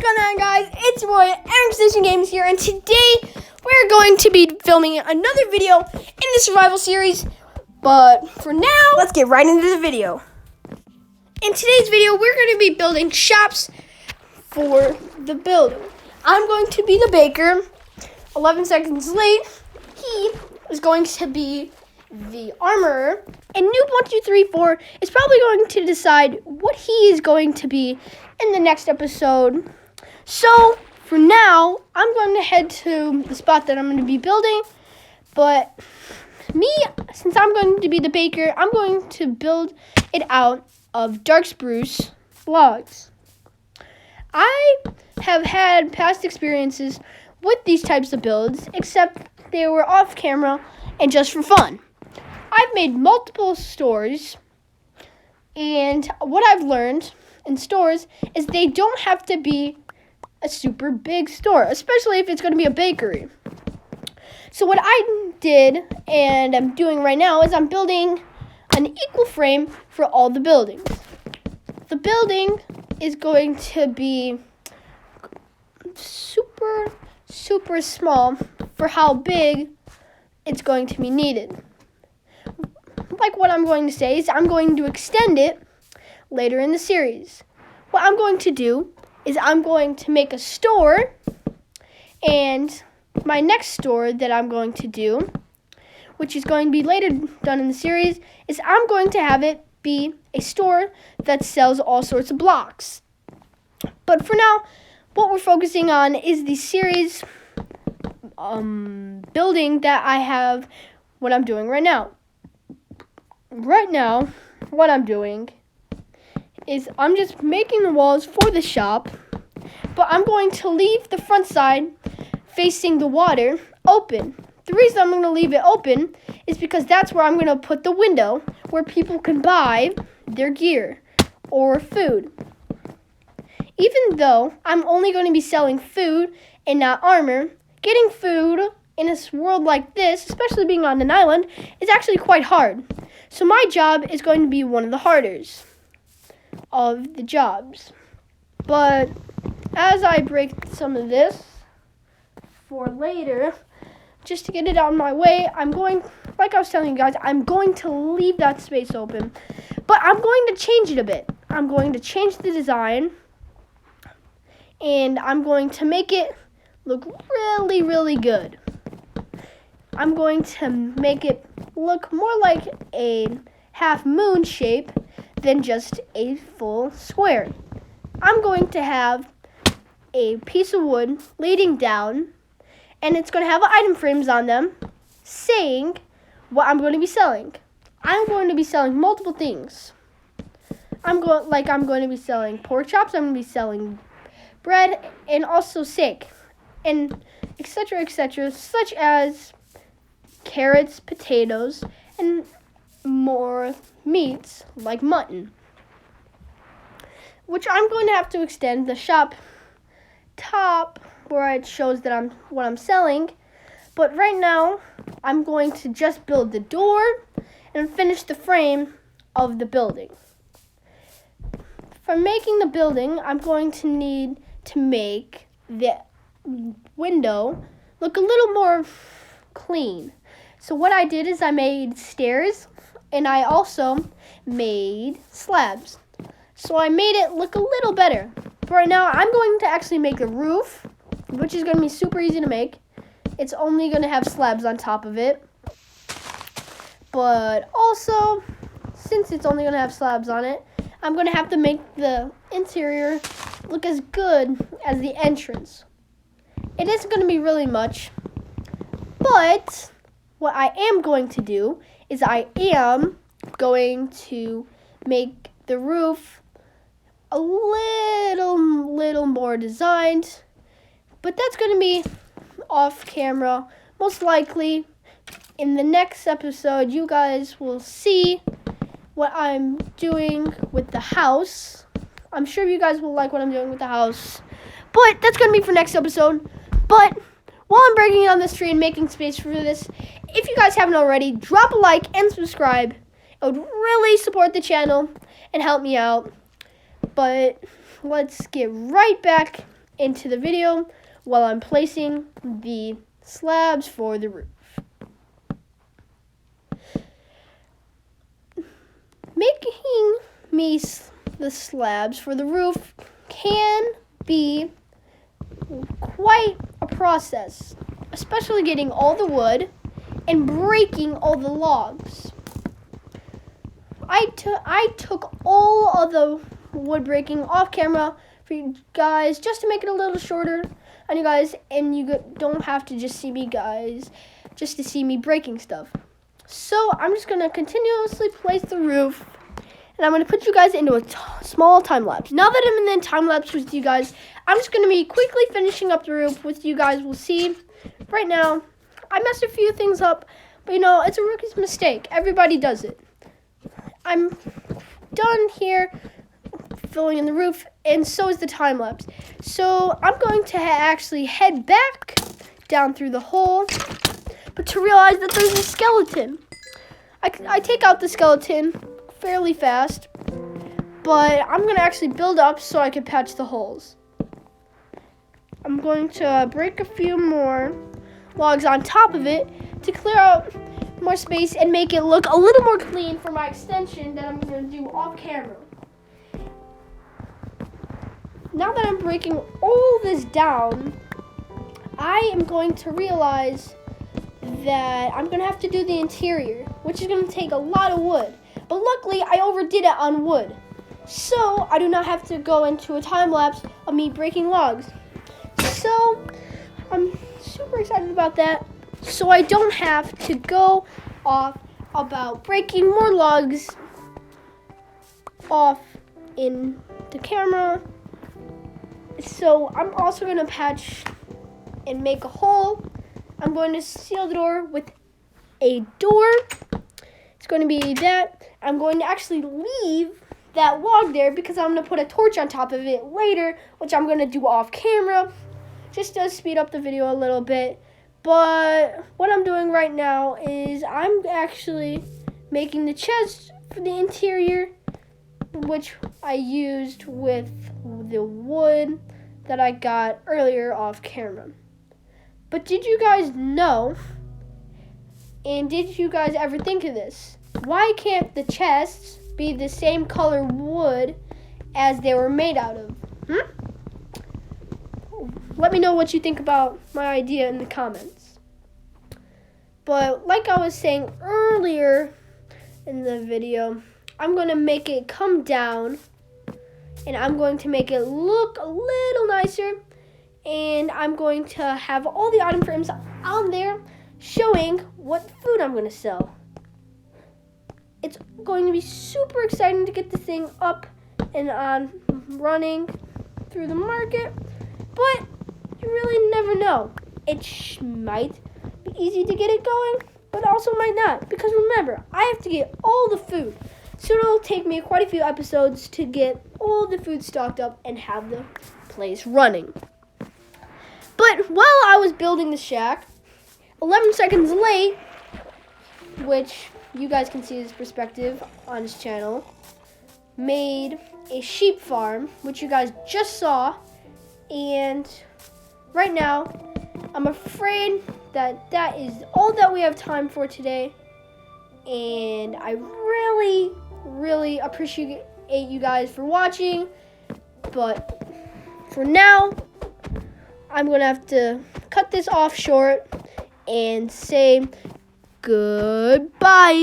going on, guys? It's your boy, Aaron Station Games here, and today we're going to be filming another video in the survival series. But for now, let's get right into the video. In today's video, we're going to be building shops for the building. I'm going to be the baker. 11 seconds late, he is going to be the armorer, and Noob1234 is probably going to decide what he is going to be in the next episode. So for now, I'm going to head to the spot that I'm going to be building. But since I'm going to be the baker, I'm going to build it out of dark spruce logs. I have had past experiences with these types of builds, except they were off camera and just for fun. I've made multiple stores, and what I've learned in stores is they don't have to be a super big store, especially if it's going to be a bakery. So what I did, and I'm doing right now, is I'm building an equal frame for all the buildings. The building is going to be super small for how big it's going to be needed. Like what I'm going to say is I'm going to extend it later in the series. What I'm going to do is I'm going to make a store, and my next store that I'm going to do, which is going to be later done in the series, is I'm going to have it be a store that sells all sorts of blocks. But for now, what we're focusing on is the series building that I have, what I'm doing right now. Right now, what I'm doing is I'm just making the walls for the shop, but I'm going to leave the front side facing the water open. The reason I'm going to leave it open is because that's where I'm going to put the window where people can buy their gear or food. Even though I'm only going to be selling food and not armor, getting food in a world like this, especially being on an island, is actually quite hard. So my job is going to be one of the hardest of the jobs. But as I break some of this for later, just to get it out of my way, like I was telling you guys, I'm going to leave that space open. But I'm going to change it a bit. I'm going to change the design, and I'm going to make it look really good. I'm going to make it look more like a half moon shape than just a full square. I'm going to have a piece of wood leading down, and it's going to have item frames on them saying what I'm going to be selling. I'm going to be selling multiple things. I'm going to be selling pork chops, I'm going to be selling bread, and also steak, and etc., such as carrots, potatoes, and more meats like mutton, which I'm going to have to extend the shop top where it shows that what I'm selling. But right now, I'm going to just build the door and finish the frame of the building. For making the building, I'm going to need to make the window look a little more clean. So what I did is I made stairs, and I also made slabs. So I made it look a little better. But right now, I'm going to actually make the roof, which is going to be super easy to make. It's only going to have slabs on top of it. But also, since it's only going to have slabs on it, I'm going to have to make the interior look as good as the entrance. It isn't going to be really much, but what I am going to do is I am going to make the roof a little more designed, but that's going to be off camera. Most likely in the next episode, you guys will see what I'm doing with the house. I'm sure you guys will like what I'm doing with the house, but that's going to be for next episode. But while I'm breaking down this tree and making space for this, if you guys haven't already, drop a like and subscribe. It would really support the channel and help me out. But let's get right back into the video while I'm placing the slabs for the roof. Making me the slabs for the roof can be quite a process, especially getting all the wood and breaking all the logs. I took all of the wood breaking off camera for you guys just to make it a little shorter on you guys, and you don't have to just see me guys just to see me breaking stuff. So I'm just going to continuously place the roof, and I'm going to put you guys into a small time lapse. Now that I'm in the time lapse with you guys, I'm just going to be quickly finishing up the roof with you guys. We'll see. Right now, I messed a few things up, but it's a rookie's mistake. Everybody does it. I'm done here filling in the roof, and so is the time lapse. So I'm going to actually head back down through the hole, but to realize that there's a skeleton. I take out the skeleton fairly fast, but I'm going to actually build up so I can patch the holes. I'm going to break a few more logs on top of it to clear out more space and make it look a little more clean for my extension that I'm going to do off camera. Now that I'm breaking all this down, I am going to realize that I'm going to have to do the interior, which is going to take a lot of wood. But luckily, I overdid it on wood, so I do not have to go into a time lapse of me breaking logs. So I'm super excited about that, so I don't have to go off about breaking more logs off in the camera. So I'm also going to patch and make a hole. I'm going to seal the door with a door. It's going to be that. I'm going to actually leave that log there because I'm going to put a torch on top of it later, which I'm going to do off camera, just to speed up the video a little bit. But what I'm doing right now is I'm actually making the chest for the interior, which I used with the wood that I got earlier off camera. But did you guys know, and did you guys ever think of this? Why can't the chests be the same color wood as they were made out of? Let me know what you think about my idea in the comments. But like I was saying earlier in the video, I'm going to make it come down, and I'm going to make it look a little nicer, and I'm going to have all the item frames on there showing what food I'm going to sell. It's going to be super exciting to get this thing up and on running through the market, but you really never know. It might be easy to get it going, but also might not, because remember, I have to get all the food. So it'll take me quite a few episodes to get all the food stocked up and have the place running. But while I was building the shack, 11 seconds late, which you guys can see his perspective on his channel, made a sheep farm, which you guys just saw. And right now, I'm afraid that that is all that we have time for today. And I really appreciate you guys for watching. But for now, I'm going to have to cut this off short and say goodbye.